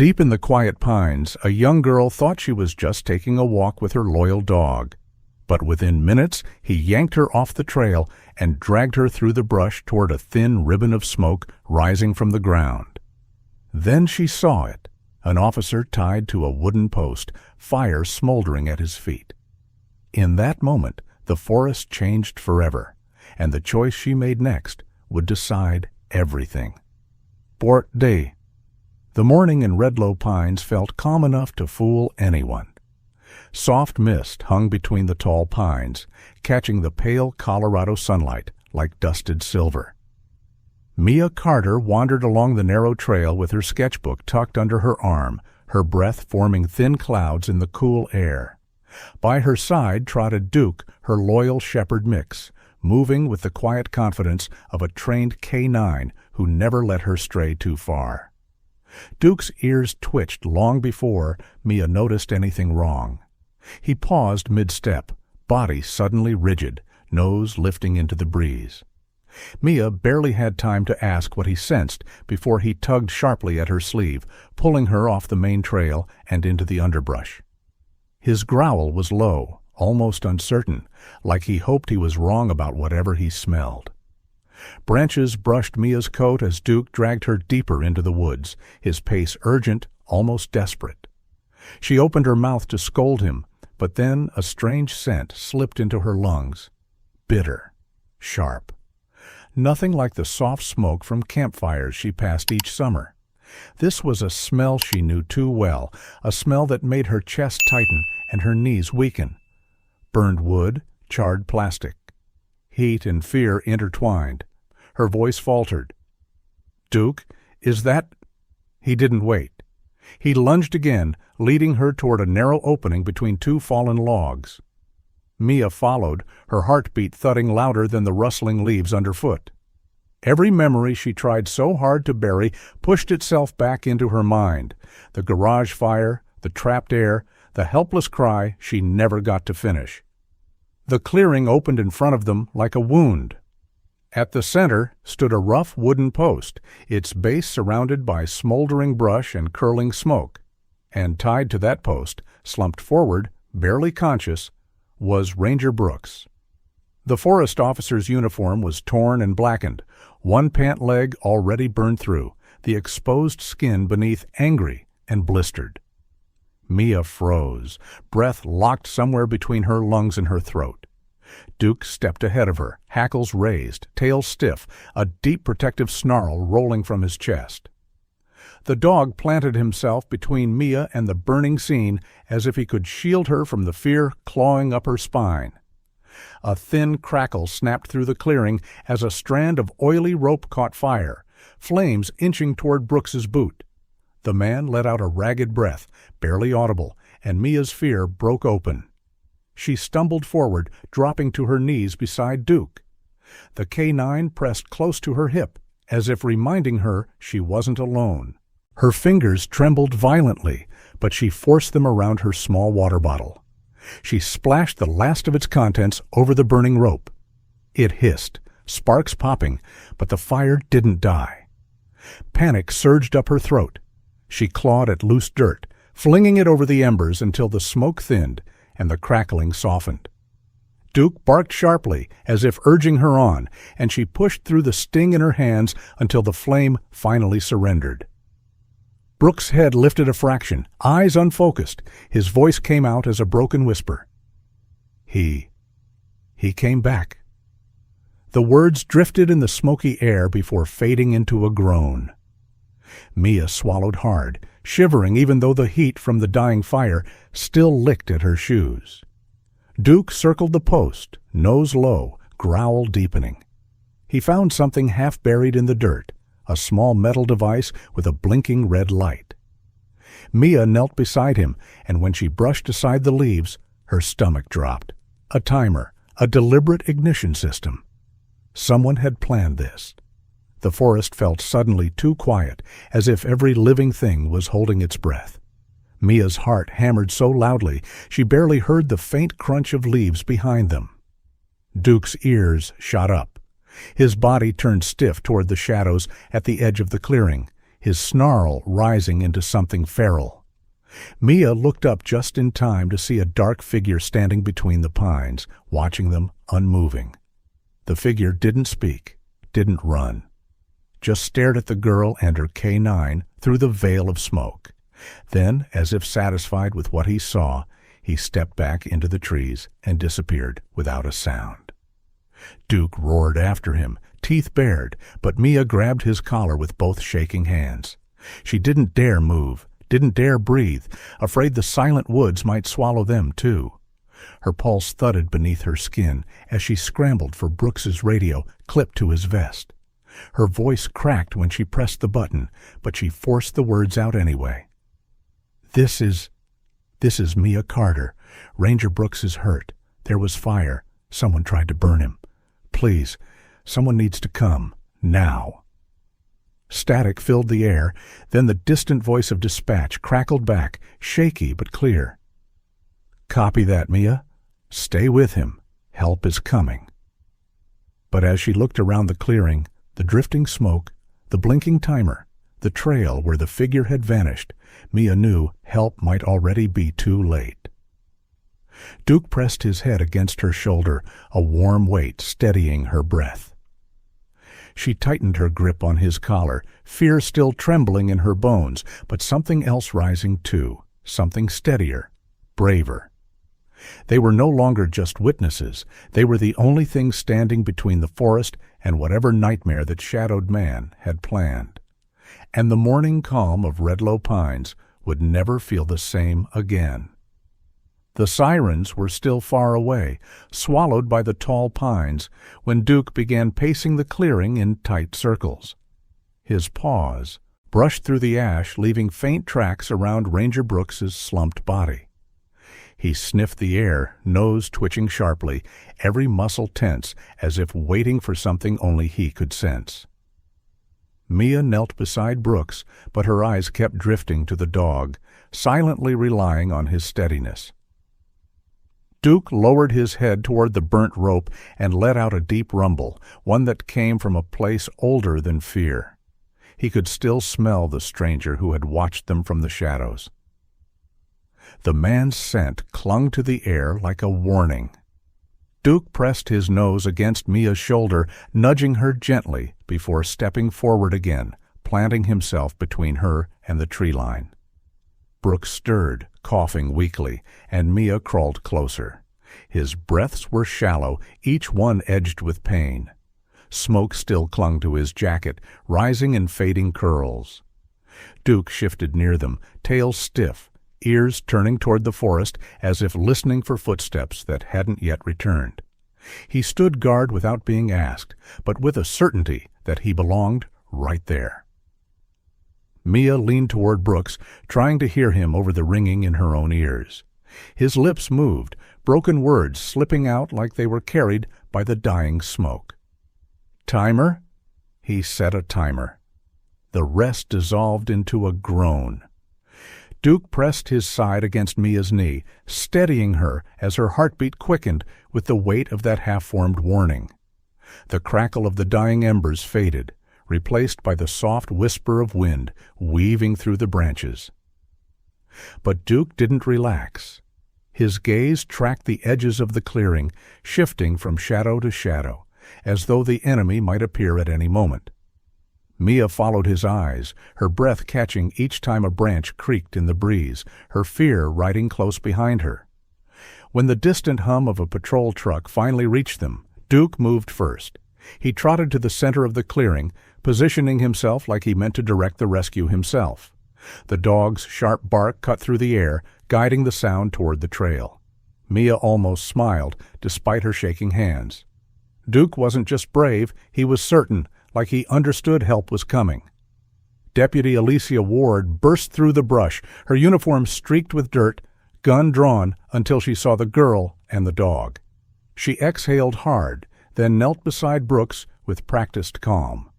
Deep in the quiet pines, a young girl thought she was just taking a walk with her loyal dog. But within minutes, he yanked her off the trail and dragged her through the brush toward a thin ribbon of smoke rising from the ground. Then she saw it, an officer tied to a wooden post, fire smoldering at his feet. In that moment, the forest changed forever, and the choice she made next would decide everything. Port Day. The morning in Redlow Pines felt calm enough to fool anyone. Soft mist hung between the tall pines, catching the pale Colorado sunlight like dusted silver. Mia Carter wandered along the narrow trail with her sketchbook tucked under her arm, her breath forming thin clouds in the cool air. By her side trotted Duke, her loyal shepherd mix, moving with the quiet confidence of a trained K9 who never let her stray too far. Duke's ears twitched long before Mia noticed anything wrong. He paused mid-step, body suddenly rigid, nose lifting into the breeze. Mia barely had time to ask what he sensed before he tugged sharply at her sleeve, pulling her off the main trail and into the underbrush. His growl was low, almost uncertain, like he hoped he was wrong about whatever he smelled. Branches brushed Mia's coat as Duke dragged her deeper into the woods, his pace urgent, almost desperate. She opened her mouth to scold him, but then a strange scent slipped into her lungs. Bitter. Sharp. Nothing like the soft smoke from campfires she passed each summer. This was a smell she knew too well, a smell that made her chest tighten and her knees weaken. Burned wood, charred plastic. Heat and fear intertwined. Her voice faltered. "Duke, is that—" He didn't wait. He lunged again, leading her toward a narrow opening between two fallen logs. Mia followed, her heartbeat thudding louder than the rustling leaves underfoot. Every memory she tried so hard to bury pushed itself back into her mind. The garage fire, the trapped air, the helpless cry she never got to finish. The clearing opened in front of them like a wound. At the center stood a rough wooden post, its base surrounded by smoldering brush and curling smoke. And tied to that post, slumped forward, barely conscious, was Ranger Brooks. The forest officer's uniform was torn and blackened, one pant leg already burned through, the exposed skin beneath angry and blistered. Mia froze, breath locked somewhere between her lungs and her throat. Duke stepped ahead of her, hackles raised, tail stiff, a deep protective snarl rolling from his chest. The dog planted himself between Mia and the burning scene as if he could shield her from the fear clawing up her spine. A thin crackle snapped through the clearing as a strand of oily rope caught fire, flames inching toward Brooks's boot. The man let out a ragged breath, barely audible, and Mia's fear broke open. She stumbled forward, dropping to her knees beside Duke. The K9 pressed close to her hip, as if reminding her she wasn't alone. Her fingers trembled violently, but she forced them around her small water bottle. She splashed the last of its contents over the burning rope. It hissed, sparks popping, but the fire didn't die. Panic surged up her throat. She clawed at loose dirt, flinging it over the embers until the smoke thinned and the crackling softened. Duke barked sharply, as if urging her on, and she pushed through the sting in her hands until the flame finally surrendered. Brooks' head lifted a fraction, eyes unfocused. His voice came out as a broken whisper. He came back. The words drifted in the smoky air before fading into a groan. Mia swallowed hard, shivering even though the heat from the dying fire still licked at her shoes. Duke circled the post, nose low, growl deepening. He found something half buried in the dirt, a small metal device with a blinking red light. Mia knelt beside him, and when she brushed aside the leaves, her stomach dropped. A timer, a deliberate ignition system. Someone had planned this. The forest felt suddenly too quiet, as if every living thing was holding its breath. Mia's heart hammered so loudly she barely heard the faint crunch of leaves behind them. Duke's ears shot up. His body turned stiff toward the shadows at the edge of the clearing, his snarl rising into something feral. Mia looked up just in time to see a dark figure standing between the pines, watching them unmoving. The figure didn't speak, didn't run, just stared at the girl and her K9 through the veil of smoke. Then, as if satisfied with what he saw, he stepped back into the trees and disappeared without a sound. Duke roared after him, teeth bared, but Mia grabbed his collar with both shaking hands. She didn't dare move, didn't dare breathe, afraid the silent woods might swallow them too. Her pulse thudded beneath her skin as she scrambled for Brooks's radio clipped to his vest. Her voice cracked when she pressed the button, but she forced the words out anyway. This is Mia Carter. Ranger Brooks is hurt. There was fire. Someone tried to burn him. Please, someone needs to come. Now." Static filled the air, then the distant voice of dispatch crackled back, shaky but clear. "Copy that, Mia. Stay with him. Help is coming." But as she looked around the clearing, the drifting smoke, the blinking timer, the trail where the figure had vanished, Mia knew help might already be too late. Duke pressed his head against her shoulder, a warm weight steadying her breath. She tightened her grip on his collar, fear still trembling in her bones, but something else rising too, something steadier, braver. They were no longer just witnesses. They were the only thing standing between the forest and whatever nightmare that shadowed man had planned. And the morning calm of Redlow Pines would never feel the same again. The sirens were still far away, swallowed by the tall pines, when Duke began pacing the clearing in tight circles. His paws brushed through the ash, leaving faint tracks around Ranger Brooks's slumped body. He sniffed the air, nose twitching sharply, every muscle tense, as if waiting for something only he could sense. Mia knelt beside Brooks, but her eyes kept drifting to the dog, silently relying on his steadiness. Duke lowered his head toward the burnt rope and let out a deep rumble, one that came from a place older than fear. He could still smell the stranger who had watched them from the shadows. The man's scent clung to the air like a warning. Duke pressed his nose against Mia's shoulder, nudging her gently before stepping forward again, planting himself between her and the tree line. Brooks stirred, coughing weakly, and Mia crawled closer. His breaths were shallow, each one edged with pain. Smoke still clung to his jacket, rising in fading curls. Duke shifted near them, tail stiff, ears turning toward the forest as if listening for footsteps that hadn't yet returned. He stood guard without being asked, but with a certainty that he belonged right there. Mia leaned toward Brooks, trying to hear him over the ringing in her own ears. His lips moved, broken words slipping out like they were carried by the dying smoke. "Timer?" He set a timer. The rest dissolved into a groan. Duke pressed his side against Mia's knee, steadying her as her heartbeat quickened with the weight of that half-formed warning. The crackle of the dying embers faded, replaced by the soft whisper of wind weaving through the branches. But Duke didn't relax. His gaze tracked the edges of the clearing, shifting from shadow to shadow, as though the enemy might appear at any moment. Mia followed his eyes, her breath catching each time a branch creaked in the breeze, her fear riding close behind her. When the distant hum of a patrol truck finally reached them, Duke moved first. He trotted to the center of the clearing, positioning himself like he meant to direct the rescue himself. The dog's sharp bark cut through the air, guiding the sound toward the trail. Mia almost smiled, despite her shaking hands. Duke wasn't just brave, he was certain, like he understood help was coming. Deputy Alicia Ward burst through the brush, her uniform streaked with dirt, gun drawn until she saw the girl and the dog. She exhaled hard, then knelt beside Brooks with practiced calm.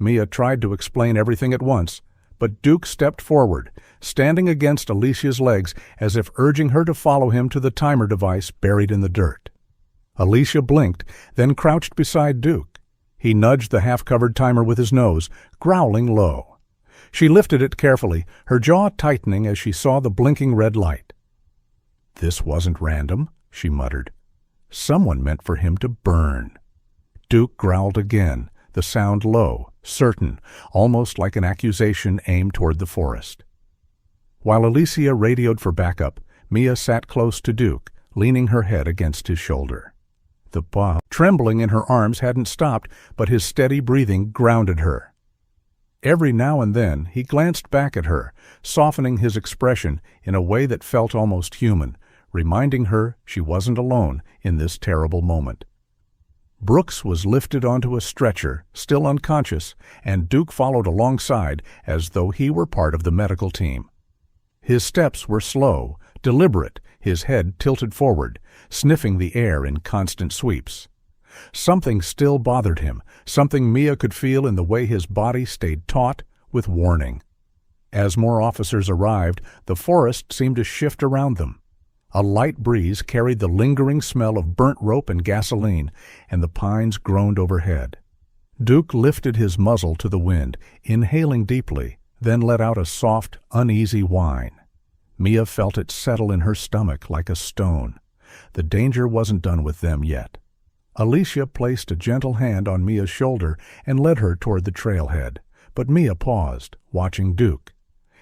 Mia tried to explain everything at once, but Duke stepped forward, standing against Alicia's legs as if urging her to follow him to the timer device buried in the dirt. Alicia blinked, then crouched beside Duke. He nudged the half-covered timer with his nose, growling low. She lifted it carefully, her jaw tightening as she saw the blinking red light. "This wasn't random," she muttered. "Someone meant for him to burn." Duke growled again, the sound low, certain, almost like an accusation aimed toward the forest. While Alicia radioed for backup, Mia sat close to Duke, leaning her head against his shoulder. The trembling in her arms hadn't stopped, but his steady breathing grounded her. Every now and then he glanced back at her, softening his expression in a way that felt almost human, reminding her she wasn't alone in this terrible moment. Brooks was lifted onto a stretcher, still unconscious, and Duke followed alongside as though he were part of the medical team. His steps were slow, deliberate, his head tilted forward, sniffing the air in constant sweeps. Something still bothered him, something Mia could feel in the way his body stayed taut with warning. As more officers arrived, the forest seemed to shift around them. A light breeze carried the lingering smell of burnt rope and gasoline, and the pines groaned overhead. Duke lifted his muzzle to the wind, inhaling deeply, then let out a soft, uneasy whine. Mia felt it settle in her stomach like a stone. The danger wasn't done with them yet. Alicia placed a gentle hand on Mia's shoulder and led her toward the trailhead, but Mia paused, watching Duke.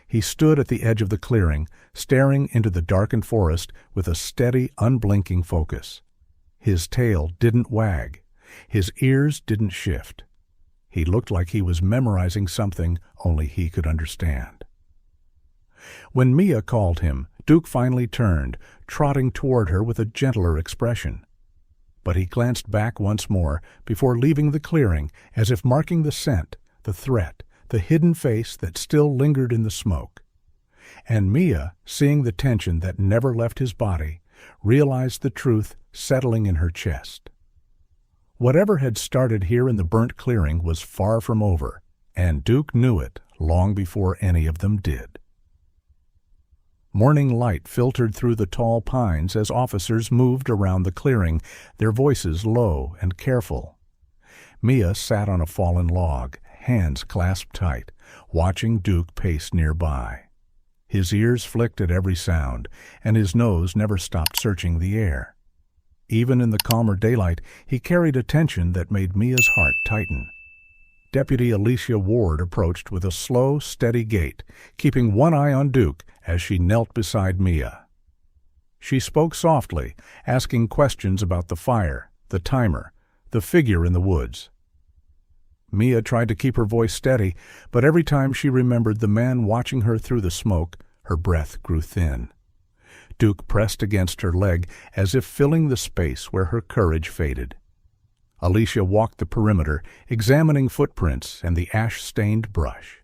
He stood at the edge of the clearing, staring into the darkened forest with a steady, unblinking focus. His tail didn't wag. His ears didn't shift. He looked like he was memorizing something only he could understand. When Mia called him, Duke finally turned, trotting toward her with a gentler expression. But he glanced back once more before leaving the clearing, as if marking the scent, the threat, the hidden face that still lingered in the smoke. And Mia, seeing the tension that never left his body, realized the truth settling in her chest. Whatever had started here in the burnt clearing was far from over, and Duke knew it long before any of them did. Morning light filtered through the tall pines as officers moved around the clearing, their voices low and careful. Mia sat on a fallen log, hands clasped tight, watching Duke pace nearby. His ears flicked at every sound, and his nose never stopped searching the air. Even in the calmer daylight, he carried a tension that made Mia's heart tighten. Deputy Alicia Ward approached with a slow, steady gait, keeping one eye on Duke as she knelt beside Mia. She spoke softly, asking questions about the fire, the timer, the figure in the woods. Mia tried to keep her voice steady, but every time she remembered the man watching her through the smoke, her breath grew thin. Duke pressed against her leg as if filling the space where her courage faded. Alicia walked the perimeter, examining footprints and the ash-stained brush.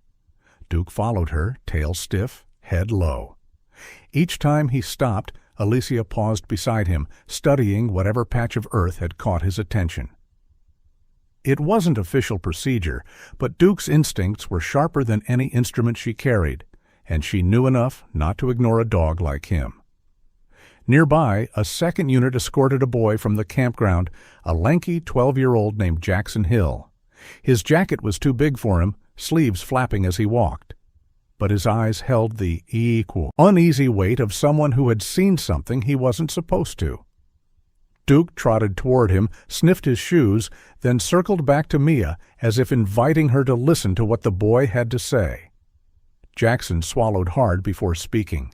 Duke followed her, tail stiff, head low. Each time he stopped, Alicia paused beside him, studying whatever patch of earth had caught his attention. It wasn't official procedure, but Duke's instincts were sharper than any instrument she carried, and she knew enough not to ignore a dog like him. Nearby, a second unit escorted a boy from the campground, a lanky 12-year-old named Jackson Hill. His jacket was too big for him, sleeves flapping as he walked. But his eyes held the uneasy weight of someone who had seen something he wasn't supposed to. Duke trotted toward him, sniffed his shoes, then circled back to Mia as if inviting her to listen to what the boy had to say. Jackson swallowed hard before speaking.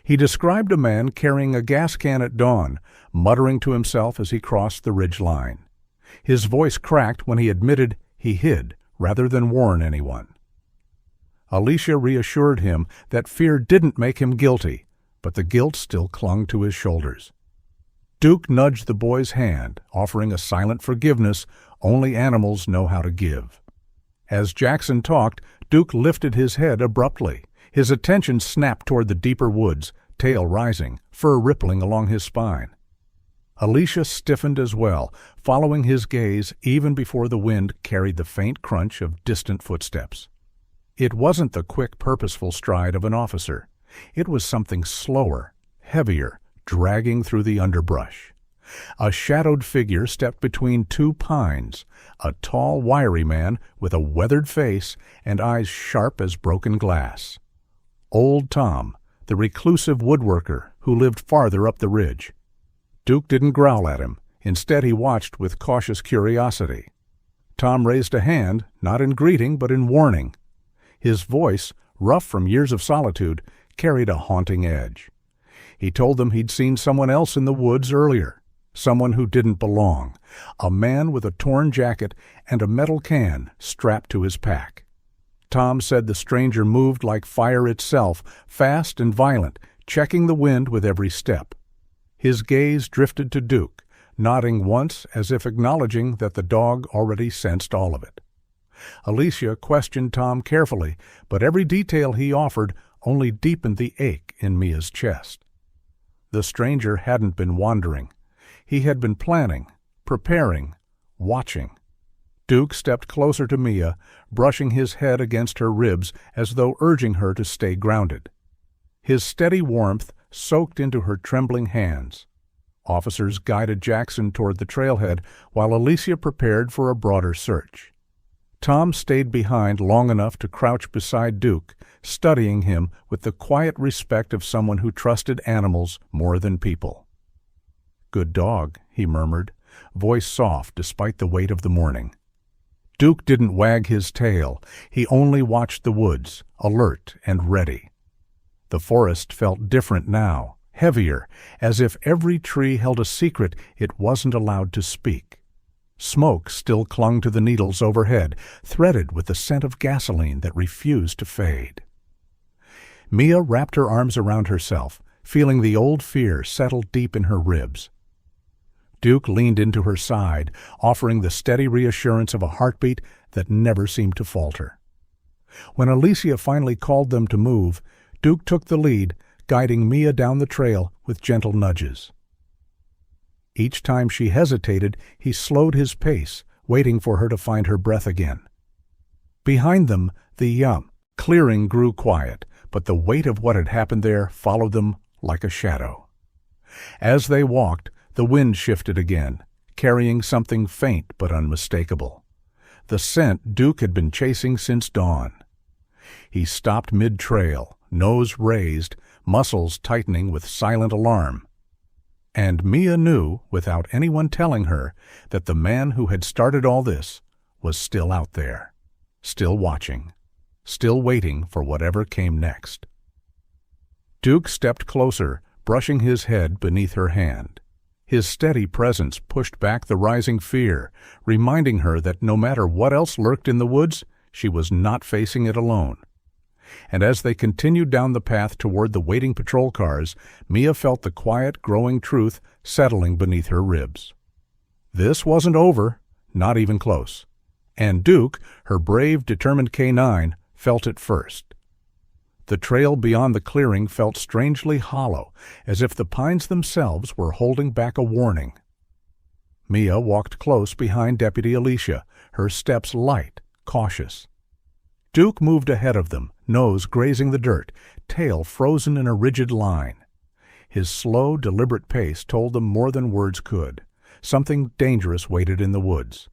He described a man carrying a gas can at dawn, muttering to himself as he crossed the ridge line. His voice cracked when he admitted he hid rather than warn anyone. Alicia reassured him that fear didn't make him guilty, but the guilt still clung to his shoulders. Duke nudged the boy's hand, offering a silent forgiveness only animals know how to give. As Jackson talked, Duke lifted his head abruptly. His attention snapped toward the deeper woods, tail rising, fur rippling along his spine. Alicia stiffened as well, following his gaze even before the wind carried the faint crunch of distant footsteps. It wasn't the quick, purposeful stride of an officer. It was something slower, heavier, dragging through the underbrush. A shadowed figure stepped between two pines, a tall, wiry man with a weathered face and eyes sharp as broken glass. Old Tom, the reclusive woodworker who lived farther up the ridge. Duke didn't growl at him. Instead, he watched with cautious curiosity. Tom raised a hand, not in greeting but in warning. His voice, rough from years of solitude, carried a haunting edge. He told them he'd seen someone else in the woods earlier, someone who didn't belong, a man with a torn jacket and a metal can strapped to his pack. Tom said the stranger moved like fire itself, fast and violent, checking the wind with every step. His gaze drifted to Duke, nodding once as if acknowledging that the dog already sensed all of it. Alicia questioned Tom carefully, but every detail he offered only deepened the ache in Mia's chest. The stranger hadn't been wandering. He had been planning, preparing, watching. Duke stepped closer to Mia, brushing his head against her ribs as though urging her to stay grounded. His steady warmth soaked into her trembling hands. Officers guided Jackson toward the trailhead while Alicia prepared for a broader search. Tom stayed behind long enough to crouch beside Duke, studying him with the quiet respect of someone who trusted animals more than people. "Good dog," he murmured, voice soft despite the weight of the morning. Duke didn't wag his tail. He only watched the woods, alert and ready. The forest felt different now, heavier, as if every tree held a secret it wasn't allowed to speak. Smoke still clung to the needles overhead, threaded with the scent of gasoline that refused to fade. Mia wrapped her arms around herself, feeling the old fear settle deep in her ribs. Duke leaned into her side, offering the steady reassurance of a heartbeat that never seemed to falter. When Alicia finally called them to move, Duke took the lead, guiding Mia down the trail with gentle nudges. Each time she hesitated, he slowed his pace, waiting for her to find her breath again. Behind them, the clearing grew quiet, but the weight of what had happened there followed them like a shadow. As they walked, the wind shifted again, carrying something faint but unmistakable. The scent Duke had been chasing since dawn. He stopped mid-trail, nose raised, muscles tightening with silent alarm. And Mia knew, without anyone telling her, that the man who had started all this was still out there, still watching, still waiting for whatever came next. Duke stepped closer, brushing his head beneath her hand. His steady presence pushed back the rising fear, reminding her that no matter what else lurked in the woods, she was not facing it alone. And as they continued down the path toward the waiting patrol cars, Mia felt the quiet, growing truth settling beneath her ribs. This wasn't over, not even close. And Duke, her brave, determined K9, felt it first. The trail beyond the clearing felt strangely hollow, as if the pines themselves were holding back a warning. Mia walked close behind Deputy Alicia, her steps light, cautious. Duke moved ahead of them, nose grazing the dirt, tail frozen in a rigid line. His slow, deliberate pace told them more than words could. Something dangerous waited in the woods.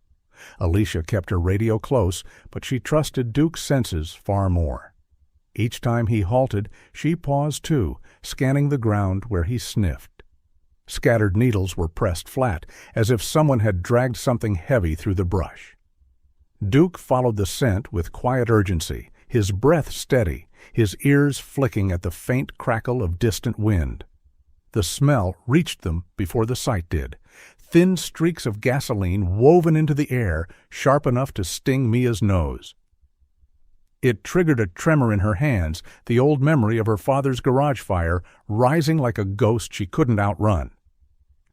Alicia kept her radio close, but she trusted Duke's senses far more. Each time he halted, she paused too, scanning the ground where he sniffed. Scattered needles were pressed flat, as if someone had dragged something heavy through the brush. Duke followed the scent with quiet urgency, his breath steady, his ears flicking at the faint crackle of distant wind. The smell reached them before the sight did. Thin streaks of gasoline woven into the air, sharp enough to sting Mia's nose. It triggered a tremor in her hands, the old memory of her father's garage fire rising like a ghost she couldn't outrun.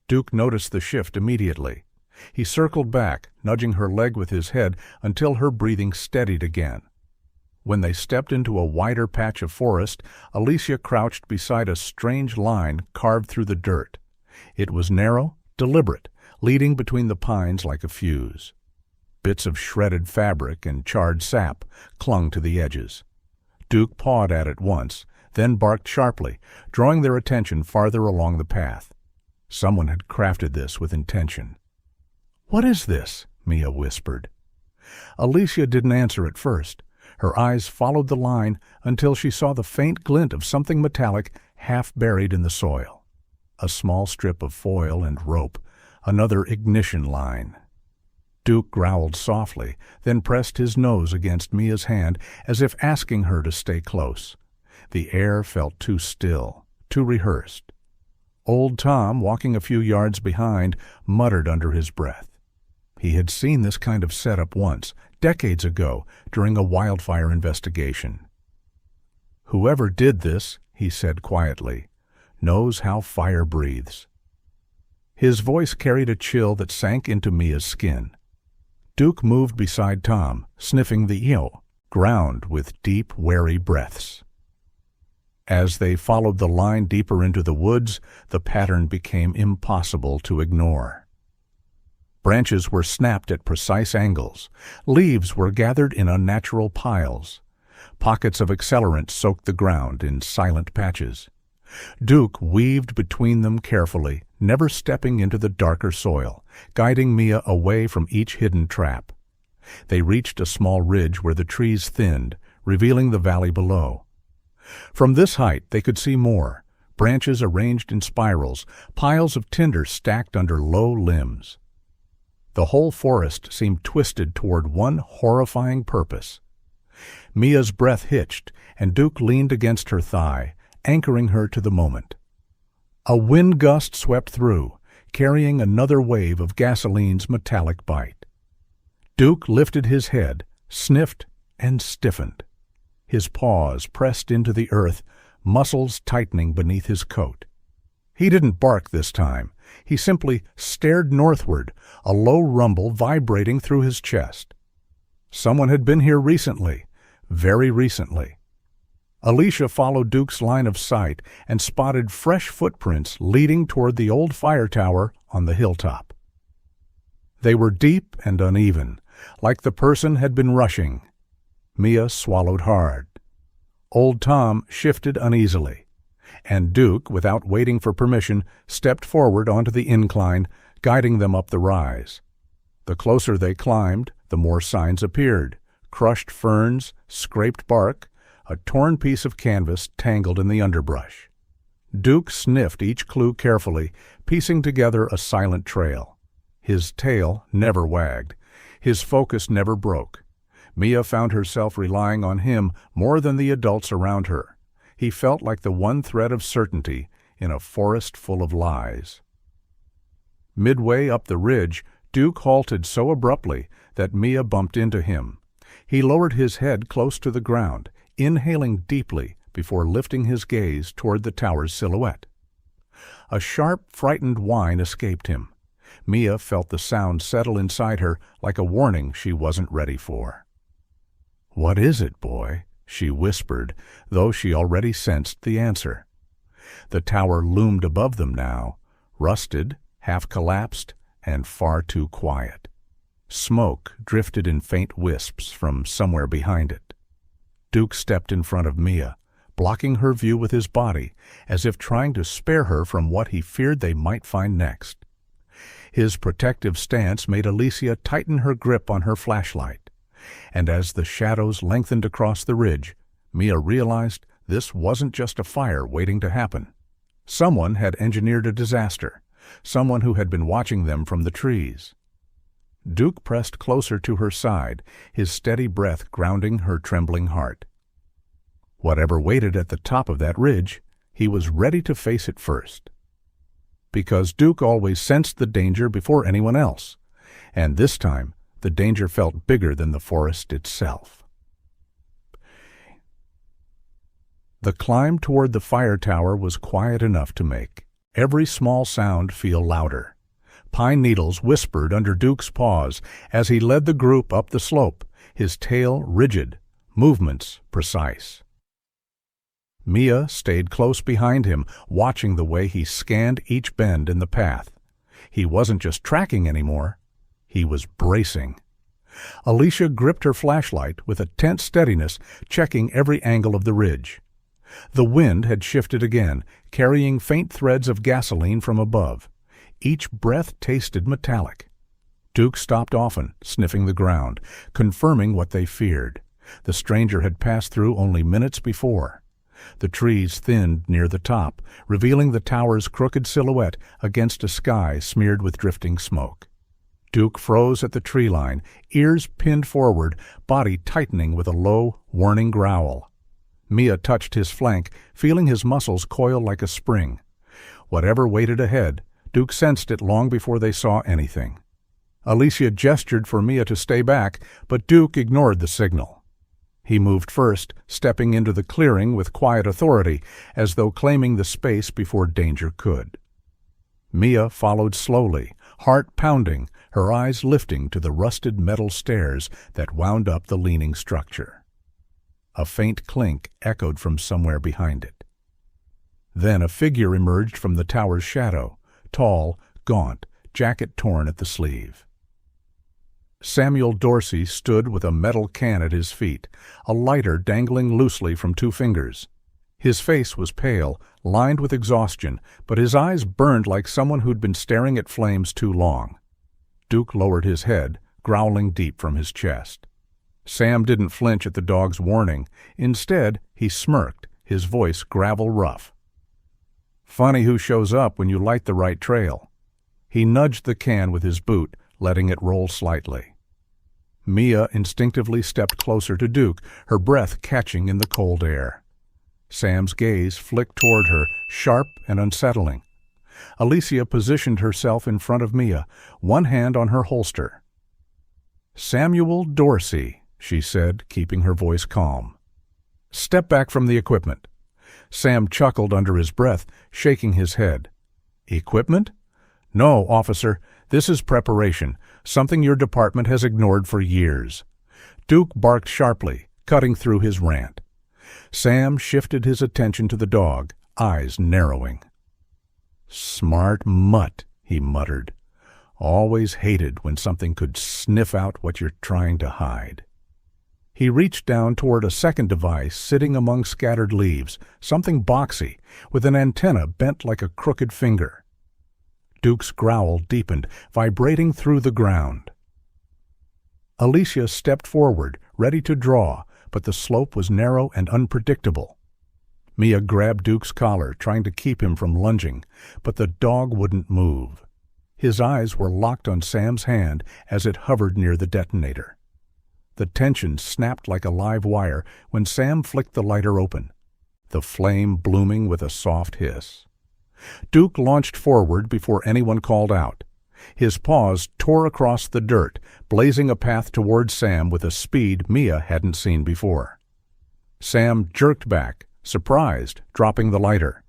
Duke noticed the shift immediately. He circled back, nudging her leg with his head until her breathing steadied again. When they stepped into a wider patch of forest, Alicia crouched beside a strange line carved through the dirt. It was narrow, deliberate, leading between the pines like a fuse. Bits of shredded fabric and charred sap clung to the edges. Duke pawed at it once, then barked sharply, drawing their attention farther along the path. Someone had crafted this with intention. "What is this?" Mia whispered. Alicia didn't answer at first. Her eyes followed the line until she saw the faint glint of something metallic half buried in the soil. A small strip of foil and rope, another ignition line. Duke growled softly, then pressed his nose against Mia's hand as if asking her to stay close. The air felt too still, too rehearsed. Old Tom, walking a few yards behind, muttered under his breath. He had seen this kind of setup once, decades ago, during a wildfire investigation. "Whoever did this," he said quietly, "knows how fire breathes." His voice carried a chill that sank into Mia's skin. Duke moved beside Tom, sniffing the ground with deep, wary breaths. As they followed the line deeper into the woods, the pattern became impossible to ignore. Branches were snapped at precise angles. Leaves were gathered in unnatural piles. Pockets of accelerant soaked the ground in silent patches. Duke weaved between them carefully, never stepping into the darker soil, guiding Mia away from each hidden trap. They reached a small ridge where the trees thinned, revealing the valley below. From this height they could see more, branches arranged in spirals, piles of tinder stacked under low limbs. The whole forest seemed twisted toward one horrifying purpose. Mia's breath hitched, and Duke leaned against her thigh, anchoring her to the moment. A wind gust swept through, carrying another wave of gasoline's metallic bite. Duke lifted his head, sniffed, and stiffened. His paws pressed into the earth, muscles tightening beneath his coat. He didn't bark this time. He simply stared northward, a low rumble vibrating through his chest. Someone had been here recently, very recently. Alicia followed Duke's line of sight and spotted fresh footprints leading toward the old fire tower on the hilltop. They were deep and uneven, like the person had been rushing. Mia swallowed hard. Old Tom shifted uneasily, and Duke, without waiting for permission, stepped forward onto the incline, guiding them up the rise. The closer they climbed, the more signs appeared: crushed ferns, scraped bark, a torn piece of canvas tangled in the underbrush. Duke sniffed each clue carefully, piecing together a silent trail. His tail never wagged. His focus never broke. Mia found herself relying on him more than the adults around her. He felt like the one thread of certainty in a forest full of lies. Midway up the ridge, Duke halted so abruptly that Mia bumped into him. He lowered his head close to the ground, inhaling deeply before lifting his gaze toward the tower's silhouette. A sharp, frightened whine escaped him. Mia felt the sound settle inside her like a warning she wasn't ready for. "What is it, boy?" she whispered, though she already sensed the answer. The tower loomed above them now, rusted, half-collapsed, and far too quiet. Smoke drifted in faint wisps from somewhere behind it. Duke stepped in front of Mia, blocking her view with his body, as if trying to spare her from what he feared they might find next. His protective stance made Alicia tighten her grip on her flashlight, and as the shadows lengthened across the ridge, Mia realized this wasn't just a fire waiting to happen. Someone had engineered a disaster, someone who had been watching them from the trees. Duke pressed closer to her side, his steady breath grounding her trembling heart. Whatever waited at the top of that ridge, he was ready to face it first. Because Duke always sensed the danger before anyone else, and this time the danger felt bigger than the forest itself. The climb toward the fire tower was quiet enough to make every small sound feel louder. Pine needles whispered under Duke's paws as he led the group up the slope, his tail rigid, movements precise. Mia stayed close behind him, watching the way he scanned each bend in the path. He wasn't just tracking anymore, he was bracing. Alicia gripped her flashlight with a tense steadiness, checking every angle of the ridge. The wind had shifted again, carrying faint threads of gasoline from above. Each breath tasted metallic. Duke stopped often, sniffing the ground, confirming what they feared. The stranger had passed through only minutes before. The trees thinned near the top, revealing the tower's crooked silhouette against a sky smeared with drifting smoke. Duke froze at the tree line, ears pinned forward, body tightening with a low, warning growl. Mia touched his flank, feeling his muscles coil like a spring. Whatever waited ahead, Duke sensed it long before they saw anything. Alicia gestured for Mia to stay back, but Duke ignored the signal. He moved first, stepping into the clearing with quiet authority, as though claiming the space before danger could. Mia followed slowly, heart pounding, her eyes lifting to the rusted metal stairs that wound up the leaning structure. A faint clink echoed from somewhere behind it. Then a figure emerged from the tower's shadow, tall, gaunt, jacket torn at the sleeve. Samuel Dorsey stood with a metal can at his feet, a lighter dangling loosely from 2 fingers. His face was pale, lined with exhaustion, but his eyes burned like someone who'd been staring at flames too long. Duke lowered his head, growling deep from his chest. Sam didn't flinch at the dog's warning. Instead, he smirked, his voice gravel rough. "Funny who shows up when you light the right trail." He nudged the can with his boot, letting it roll slightly. Mia instinctively stepped closer to Duke, her breath catching in the cold air. Sam's gaze flicked toward her, sharp and unsettling. Alicia positioned herself in front of Mia, one hand on her holster. "Samuel Dorsey," she said, keeping her voice calm. "Step back from the equipment." Sam chuckled under his breath, shaking his head. "Equipment? No, officer. This is preparation, something your department has ignored for years." Duke barked sharply, cutting through his rant. Sam shifted his attention to the dog, eyes narrowing. "Smart mutt," he muttered. "Always hated when something could sniff out what you're trying to hide." He reached down toward a second device sitting among scattered leaves, something boxy, with an antenna bent like a crooked finger. Duke's growl deepened, vibrating through the ground. Alicia stepped forward, ready to draw, but the slope was narrow and unpredictable. Mia grabbed Duke's collar, trying to keep him from lunging, but the dog wouldn't move. His eyes were locked on Sam's hand as it hovered near the detonator. The tension snapped like a live wire when Sam flicked the lighter open, the flame blooming with a soft hiss. Duke launched forward before anyone called out. His paws tore across the dirt, blazing a path toward Sam with a speed Mia hadn't seen before. Sam jerked back, surprised, dropping the lighter.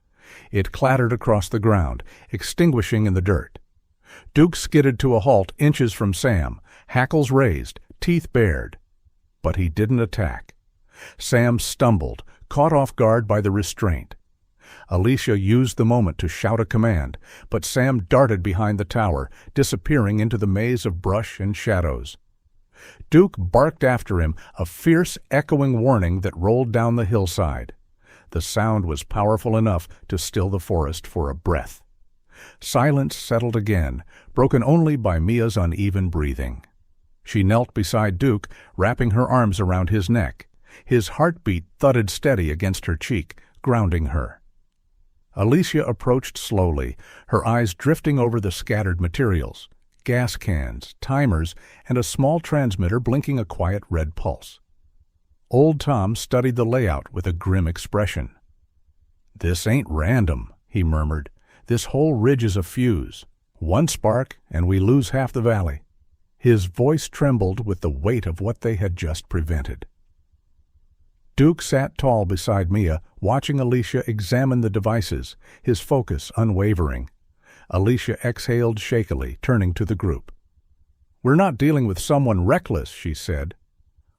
It clattered across the ground, extinguishing in the dirt. Duke skidded to a halt inches from Sam, hackles raised, teeth bared. But he didn't attack. Sam stumbled, caught off guard by the restraint. Alicia used the moment to shout a command, but Sam darted behind the tower, disappearing into the maze of brush and shadows. Duke barked after him, a fierce, echoing warning that rolled down the hillside. The sound was powerful enough to still the forest for a breath. Silence settled again, broken only by Mia's uneven breathing. She knelt beside Duke, wrapping her arms around his neck. His heartbeat thudded steady against her cheek, grounding her. Alicia approached slowly, her eyes drifting over the scattered materials, gas cans, timers, and a small transmitter blinking a quiet red pulse. Old Tom studied the layout with a grim expression. "This ain't random," he murmured. "This whole ridge is a fuse. One spark, and we lose half the valley." His voice trembled with the weight of what they had just prevented. Duke sat tall beside Mia, watching Alicia examine the devices, his focus unwavering. Alicia exhaled shakily, turning to the group. "We're not dealing with someone reckless," she said.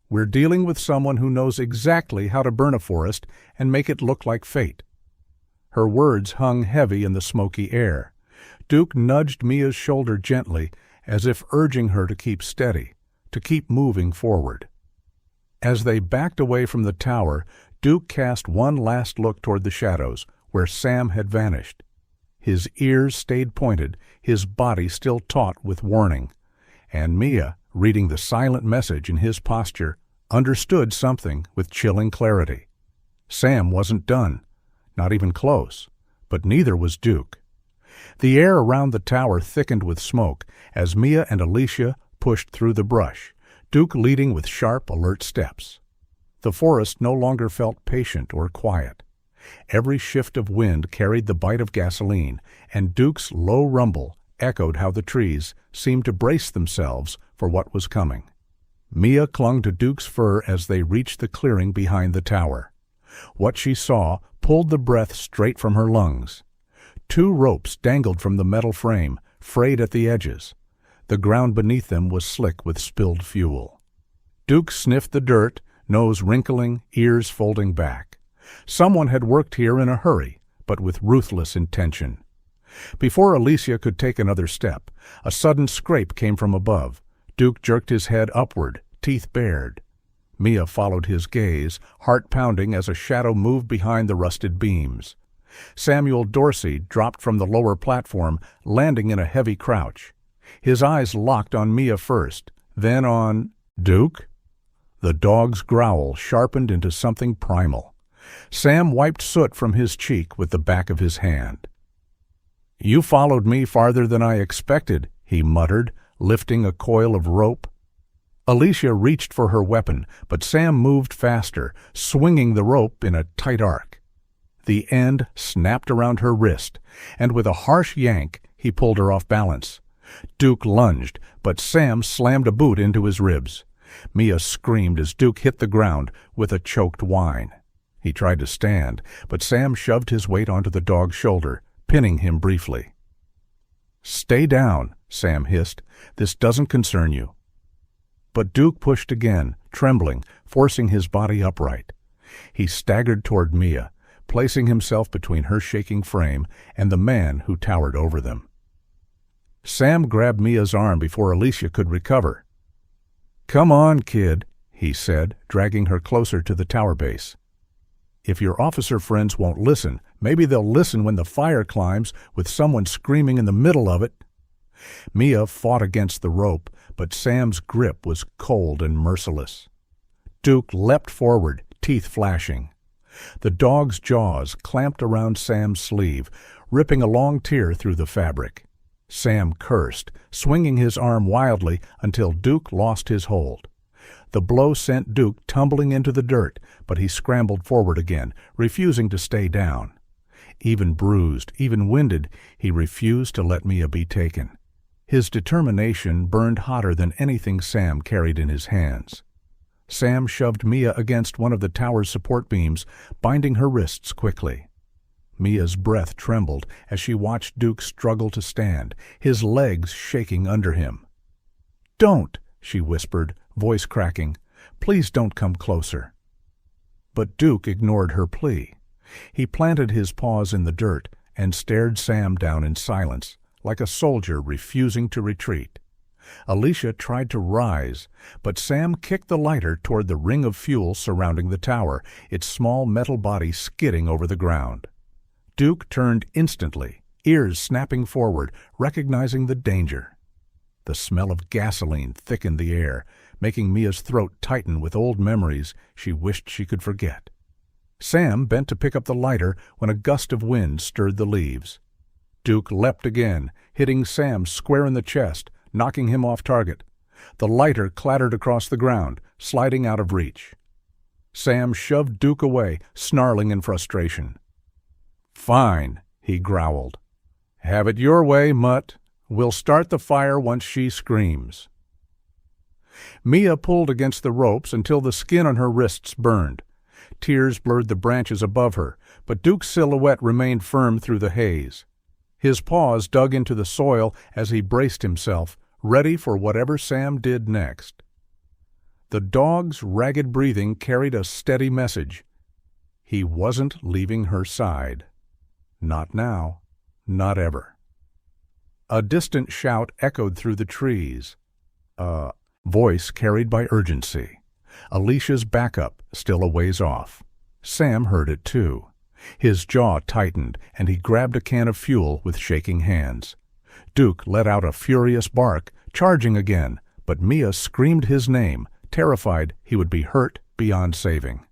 "We're dealing with someone who knows exactly how to burn a forest and make it look like fate." Her words hung heavy in the smoky air. Duke nudged Mia's shoulder gently, as if urging her to keep steady, to keep moving forward. As they backed away from the tower, Duke cast one last look toward the shadows, where Sam had vanished. His ears stayed pointed, his body still taut with warning. And Mia, reading the silent message in his posture, understood something with chilling clarity. Sam wasn't done, not even close, but neither was Duke. The air around the tower thickened with smoke as Mia and Alicia pushed through the brush, Duke leading with sharp, alert steps. The forest no longer felt patient or quiet. Every shift of wind carried the bite of gasoline, and Duke's low rumble echoed how the trees seemed to brace themselves for what was coming. Mia clung to Duke's fur as they reached the clearing behind the tower. What she saw pulled the breath straight from her lungs. 2 ropes dangled from the metal frame, frayed at the edges. The ground beneath them was slick with spilled fuel. Duke sniffed the dirt, nose wrinkling, ears folding back. Someone had worked here in a hurry, but with ruthless intention. Before Alicia could take another step, a sudden scrape came from above. Duke jerked his head upward, teeth bared. Mia followed his gaze, heart pounding as a shadow moved behind the rusted beams. Samuel Dorsey dropped from the lower platform, landing in a heavy crouch. His eyes locked on Mia first, then on Duke. The dog's growl sharpened into something primal. Sam wiped soot from his cheek with the back of his hand. "You followed me farther than I expected," he muttered, lifting a coil of rope. Alicia reached for her weapon, but Sam moved faster, swinging the rope in a tight arc. The end snapped around her wrist, and with a harsh yank, he pulled her off balance. Duke lunged, but Sam slammed a boot into his ribs. Mia screamed as Duke hit the ground with a choked whine. He tried to stand, but Sam shoved his weight onto the dog's shoulder, pinning him briefly. "Stay down," Sam hissed. "This doesn't concern you." But Duke pushed again, trembling, forcing his body upright. He staggered toward Mia, placing himself between her shaking frame and the man who towered over them. Sam grabbed Mia's arm before Alicia could recover. "Come on, kid," he said, dragging her closer to the tower base. "If your officer friends won't listen, maybe they'll listen when the fire climbs with someone screaming in the middle of it." Mia fought against the rope, but Sam's grip was cold and merciless. Duke leapt forward, teeth flashing. The dog's jaws clamped around Sam's sleeve, ripping a long tear through the fabric. Sam cursed, swinging his arm wildly until Duke lost his hold. The blow sent Duke tumbling into the dirt, but he scrambled forward again, refusing to stay down. Even bruised, even winded, he refused to let Mia be taken. His determination burned hotter than anything Sam carried in his hands. Sam shoved Mia against one of the tower's support beams, binding her wrists quickly. Mia's breath trembled as she watched Duke struggle to stand, his legs shaking under him. "Don't," she whispered, voice cracking. "Please don't come closer." But Duke ignored her plea. He planted his paws in the dirt and stared Sam down in silence, like a soldier refusing to retreat. Alicia tried to rise, but Sam kicked the lighter toward the ring of fuel surrounding the tower, its small metal body skidding over the ground. Duke turned instantly, ears snapping forward, recognizing the danger. The smell of gasoline thickened the air, making Mia's throat tighten with old memories she wished she could forget. Sam bent to pick up the lighter when a gust of wind stirred the leaves. Duke leapt again, hitting Sam square in the chest, knocking him off target. The lighter clattered across the ground, sliding out of reach. Sam shoved Duke away, snarling in frustration. "Fine," he growled. "Have it your way, mutt. We'll start the fire once she screams." Mia pulled against the ropes until the skin on her wrists burned. Tears blurred the branches above her, but Duke's silhouette remained firm through the haze. His paws dug into the soil as he braced himself, ready for whatever Sam did next. The dog's ragged breathing carried a steady message. He wasn't leaving her side. Not now, not ever. A distant shout echoed through the trees. A voice carried by urgency. Alicia's backup, still a ways off. Sam heard it too. His jaw tightened, and he grabbed a can of fuel with shaking hands. Duke let out a furious bark, charging again, but Mia screamed his name, terrified he would be hurt beyond saving.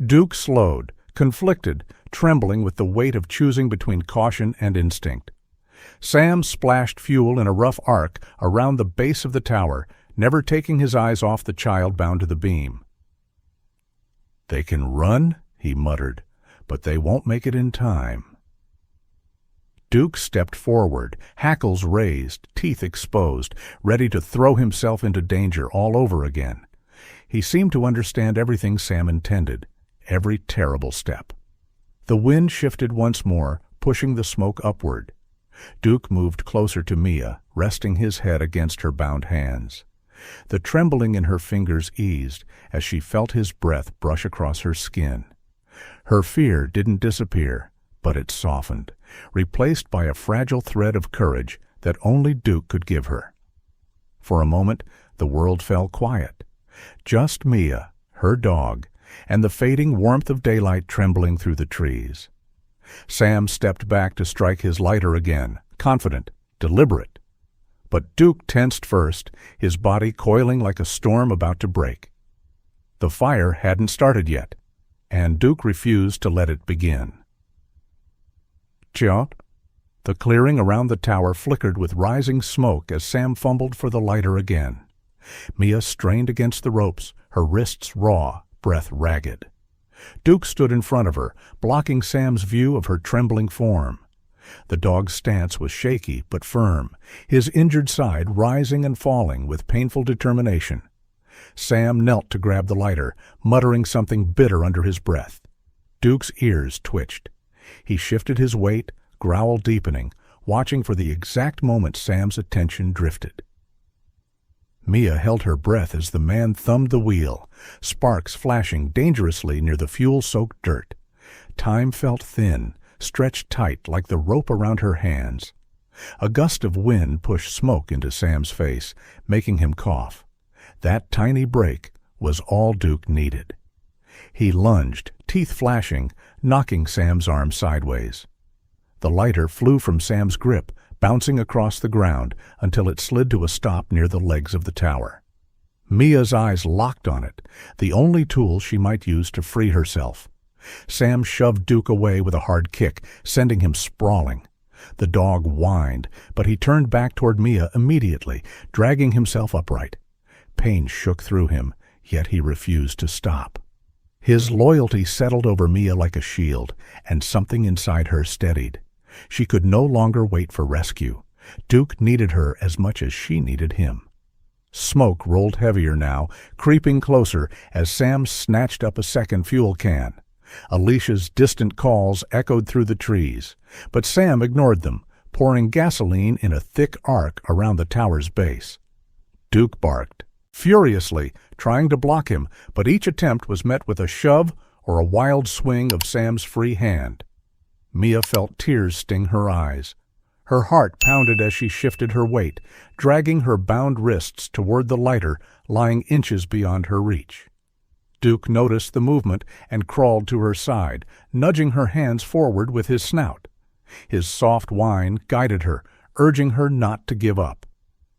Duke slowed, conflicted, trembling with the weight of choosing between caution and instinct. Sam splashed fuel in a rough arc around the base of the tower, never taking his eyes off the child bound to the beam. "They can run," he muttered, "but they won't make it in time." Duke stepped forward, hackles raised, teeth exposed, ready to throw himself into danger all over again. He seemed to understand everything Sam intended, every terrible step. The wind shifted once more, pushing the smoke upward. Duke moved closer to Mia, resting his head against her bound hands. The trembling in her fingers eased as she felt his breath brush across her skin. Her fear didn't disappear, but it softened, replaced by a fragile thread of courage that only Duke could give her. For a moment, the world fell quiet. Just Mia, her dog, and the fading warmth of daylight trembling through the trees. Sam stepped back to strike his lighter again, confident, deliberate. But Duke tensed first, his body coiling like a storm about to break. The fire hadn't started yet, and Duke refused to let it begin. "Chiot?" The clearing around the tower flickered with rising smoke as Sam fumbled for the lighter again. Mia strained against the ropes, her wrists raw, breath ragged. Duke stood in front of her, blocking Sam's view of her trembling form. The dog's stance was shaky but firm, his injured side rising and falling with painful determination. Sam knelt to grab the lighter, muttering something bitter under his breath. Duke's ears twitched. He shifted his weight, growl deepening, watching for the exact moment Sam's attention drifted. Mia held her breath as the man thumbed the wheel, sparks flashing dangerously near the fuel-soaked dirt. Time felt thin, stretched tight like the rope around her hands. A gust of wind pushed smoke into Sam's face, making him cough. That tiny break was all Duke needed. He lunged, teeth flashing, knocking Sam's arm sideways. The lighter flew from Sam's grip, bouncing across the ground until it slid to a stop near the legs of the tower. Mia's eyes locked on it, the only tool she might use to free herself. Sam shoved Duke away with a hard kick, sending him sprawling. The dog whined, but he turned back toward Mia immediately, dragging himself upright. Pain shook through him, yet he refused to stop. His loyalty settled over Mia like a shield, and something inside her steadied. She could no longer wait for rescue. Duke needed her as much as she needed him. Smoke rolled heavier now, creeping closer as Sam snatched up a second fuel can. Alicia's distant calls echoed through the trees, but Sam ignored them, pouring gasoline in a thick arc around the tower's base. Duke barked, furiously, trying to block him, but each attempt was met with a shove or a wild swing of Sam's free hand. Mia felt tears sting her eyes. Her heart pounded as she shifted her weight, dragging her bound wrists toward the lighter lying inches beyond her reach. Duke noticed the movement and crawled to her side, nudging her hands forward with his snout. His soft whine guided her, urging her not to give up.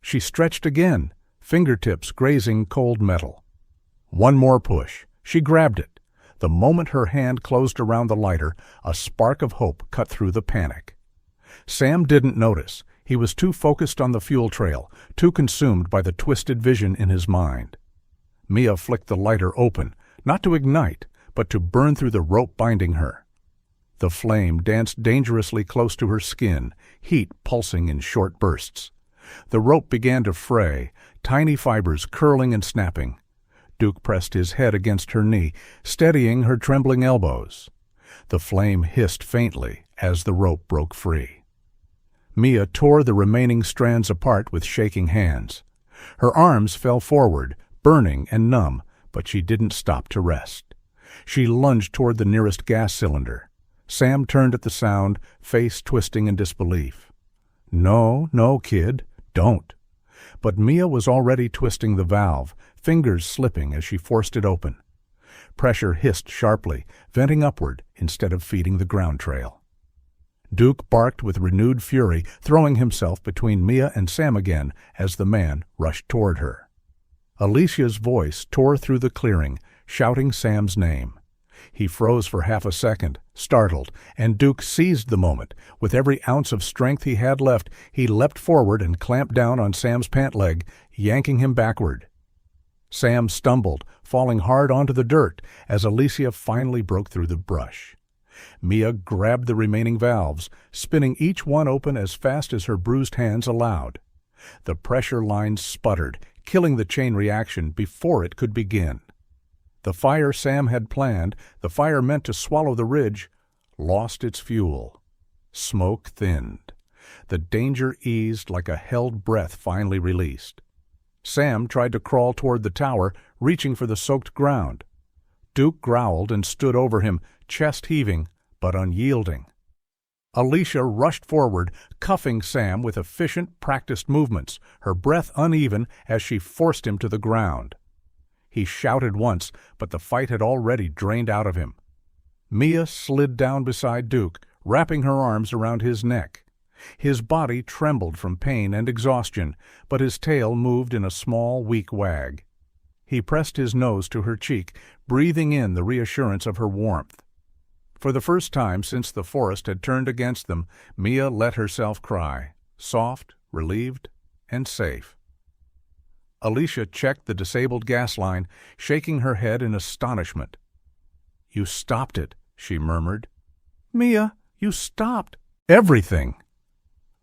She stretched again, fingertips grazing cold metal. One more push. She grabbed it. The moment her hand closed around the lighter, a spark of hope cut through the panic. Sam didn't notice. He was too focused on the fuel trail, too consumed by the twisted vision in his mind. Mia flicked the lighter open, not to ignite, but to burn through the rope binding her. The flame danced dangerously close to her skin, heat pulsing in short bursts. The rope began to fray, tiny fibers curling and snapping. Duke pressed his head against her knee, steadying her trembling elbows. The flame hissed faintly as the rope broke free. Mia tore the remaining strands apart with shaking hands. Her arms fell forward, burning and numb, but she didn't stop to rest. She lunged toward the nearest gas cylinder. Sam turned at the sound, face twisting in disbelief. "No, no, kid, don't." But Mia was already twisting the valve, fingers slipping as she forced it open. Pressure hissed sharply, venting upward instead of feeding the ground trail. Duke barked with renewed fury, throwing himself between Mia and Sam again as the man rushed toward her. Alicia's voice tore through the clearing, shouting Sam's name. He froze for half a second, startled, and Duke seized the moment. With every ounce of strength he had left, he leapt forward and clamped down on Sam's pant leg, yanking him backward. Sam stumbled, falling hard onto the dirt as Alicia finally broke through the brush. Mia grabbed the remaining valves, spinning each one open as fast as her bruised hands allowed. The pressure line sputtered, killing the chain reaction before it could begin. The fire Sam had planned, the fire meant to swallow the ridge, lost its fuel. Smoke thinned. The danger eased like a held breath finally released. Sam tried to crawl toward the tower, reaching for the soaked ground. Duke growled and stood over him, chest heaving, but unyielding. Alicia rushed forward, cuffing Sam with efficient, practiced movements, her breath uneven as she forced him to the ground. He shouted once, but the fight had already drained out of him. Mia slid down beside Duke, wrapping her arms around his neck. His body trembled from pain and exhaustion, but his tail moved in a small, weak wag. He pressed his nose to her cheek, breathing in the reassurance of her warmth. For the first time since the forest had turned against them, Mia let herself cry, soft, relieved, and safe. Alicia checked the disabled gas line, shaking her head in astonishment. "You stopped it," she murmured. "Mia, you stopped everything."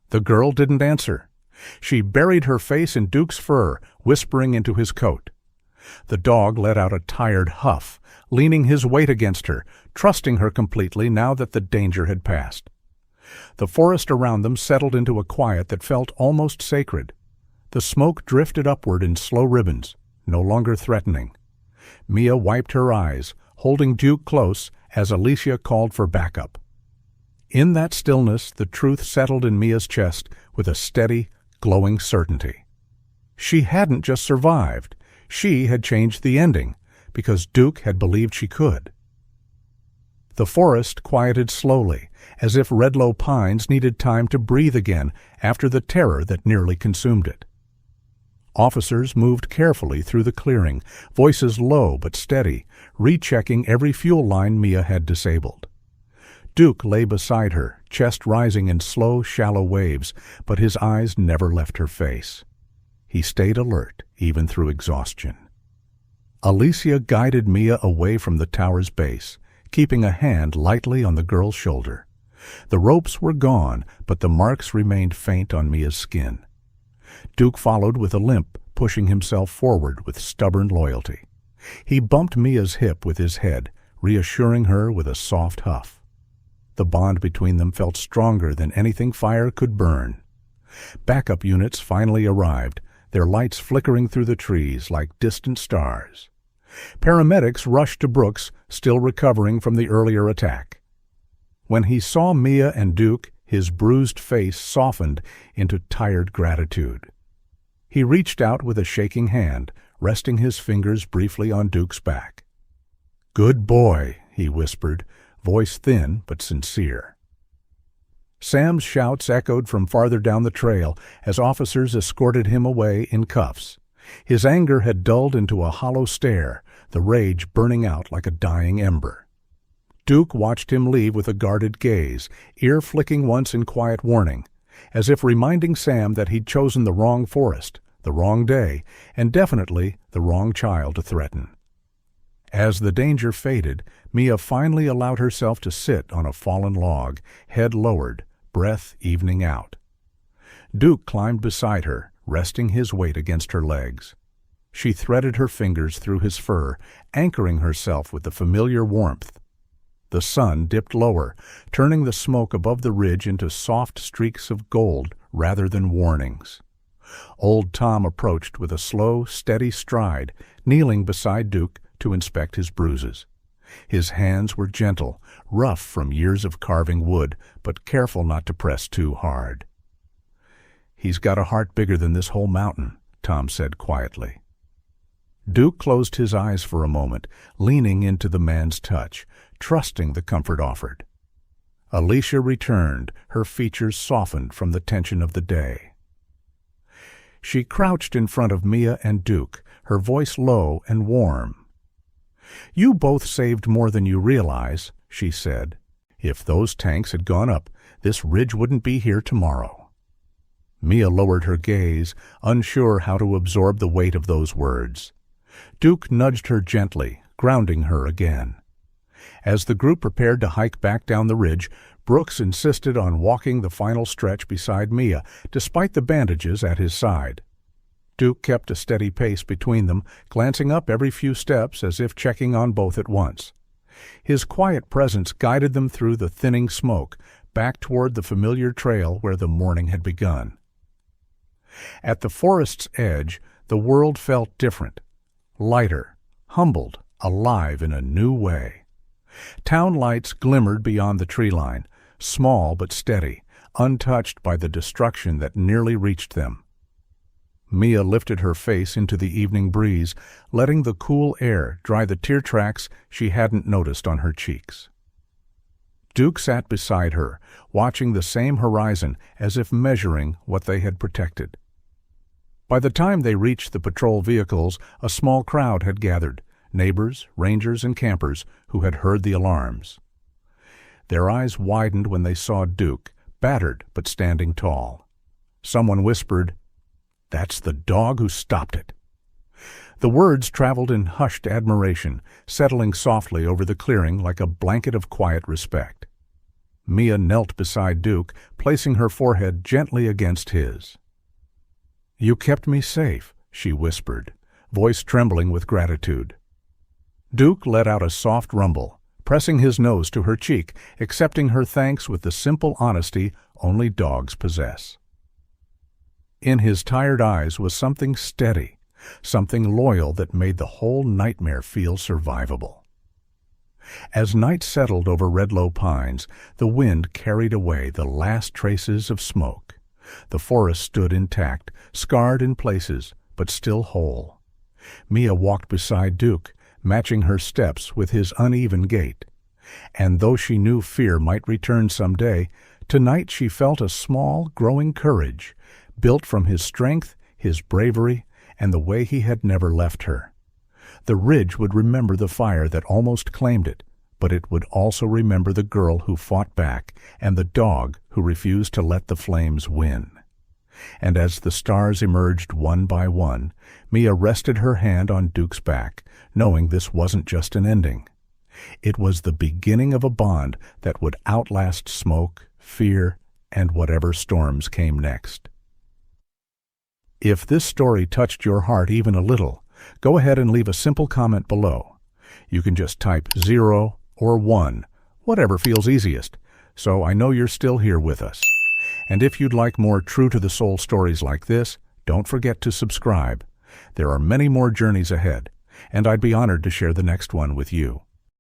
The girl didn't answer. She buried her face in Duke's fur, whispering into his coat. The dog let out a tired huff, leaning his weight against her, trusting her completely now that the danger had passed. The forest around them settled into a quiet that felt almost sacred. The smoke drifted upward in slow ribbons, no longer threatening. Mia wiped her eyes, holding Duke close as Alicia called for backup. In that stillness, the truth settled in Mia's chest with a steady, glowing certainty. She hadn't just survived. She had changed the ending, because Duke had believed she could. The forest quieted slowly, as if Redlow pines needed time to breathe again after the terror that nearly consumed it. Officers moved carefully through the clearing, voices low but steady, rechecking every fuel line Mia had disabled. Duke lay beside her, chest rising in slow, shallow waves, but his eyes never left her face. He stayed alert, even through exhaustion. Alicia guided Mia away from the tower's base, keeping a hand lightly on the girl's shoulder. The ropes were gone, but the marks remained faint on Mia's skin. Duke followed with a limp, pushing himself forward with stubborn loyalty. He bumped Mia's hip with his head, reassuring her with a soft huff. The bond between them felt stronger than anything fire could burn. Backup units finally arrived, their lights flickering through the trees like distant stars. Paramedics rushed to Brooks, still recovering from the earlier attack. When he saw Mia and Duke, his bruised face softened into tired gratitude. He reached out with a shaking hand, resting his fingers briefly on Duke's back. "Good boy," he whispered, voice thin but sincere. Sam's shouts echoed from farther down the trail as officers escorted him away in cuffs. His anger had dulled into a hollow stare, the rage burning out like a dying ember. Duke watched him leave with a guarded gaze, ear flicking once in quiet warning, as if reminding Sam that he'd chosen the wrong forest, the wrong day, and definitely the wrong child to threaten. As the danger faded, Mia finally allowed herself to sit on a fallen log, head lowered, breath evening out. Duke climbed beside her, resting his weight against her legs. She threaded her fingers through his fur, anchoring herself with the familiar warmth. The sun dipped lower, turning the smoke above the ridge into soft streaks of gold rather than warnings. Old Tom approached with a slow, steady stride, kneeling beside Duke to inspect his bruises. His hands were gentle, rough from years of carving wood, but careful not to press too hard. "He's got a heart bigger than this whole mountain," Tom said quietly. Duke closed his eyes for a moment, leaning into the man's touch, trusting the comfort offered. Alicia returned, her features softened from the tension of the day. She crouched in front of Mia and Duke, her voice low and warm. "You both saved more than you realize," she said. "If those tanks had gone up, this ridge wouldn't be here tomorrow." Mia lowered her gaze, unsure how to absorb the weight of those words. Duke nudged her gently, grounding her again. As the group prepared to hike back down the ridge, Brooks insisted on walking the final stretch beside Mia, despite the bandages at his side. Duke kept a steady pace between them, glancing up every few steps as if checking on both at once. His quiet presence guided them through the thinning smoke, back toward the familiar trail where the morning had begun. At the forest's edge, the world felt different, lighter, humbled, alive in a new way. Town lights glimmered beyond the tree line, small but steady, untouched by the destruction that nearly reached them. Mia lifted her face into the evening breeze, letting the cool air dry the tear tracks she hadn't noticed on her cheeks. Duke sat beside her, watching the same horizon as if measuring what they had protected. By the time they reached the patrol vehicles, a small crowd had gathered, neighbors, rangers, and campers who had heard the alarms. Their eyes widened when they saw Duke, battered but standing tall. Someone whispered, "That's the dog who stopped it." The words traveled in hushed admiration, settling softly over the clearing like a blanket of quiet respect. Mia knelt beside Duke, placing her forehead gently against his. "You kept me safe," she whispered, voice trembling with gratitude. Duke let out a soft rumble, pressing his nose to her cheek, accepting her thanks with the simple honesty only dogs possess. In his tired eyes was something steady, something loyal that made the whole nightmare feel survivable. As night settled over Redlow Pines, the wind carried away the last traces of smoke. The forest stood intact, scarred in places, but still whole. Mia walked beside Duke, matching her steps with his uneven gait. And though she knew fear might return someday, tonight she felt a small, growing courage, built from his strength, his bravery, and the way he had never left her. The ridge would remember the fire that almost claimed it, but it would also remember the girl who fought back and the dog who refused to let the flames win. And as the stars emerged one by one, Mia rested her hand on Duke's back, knowing this wasn't just an ending. It was the beginning of a bond that would outlast smoke, fear, and whatever storms came next. If this story touched your heart even a little, go ahead and leave a simple comment below. You can just type 0 or 1, whatever feels easiest, so I know you're still here with us. And if you'd like more true-to-the-soul stories like this, don't forget to subscribe. There are many more journeys ahead, and I'd be honored to share the next one with you.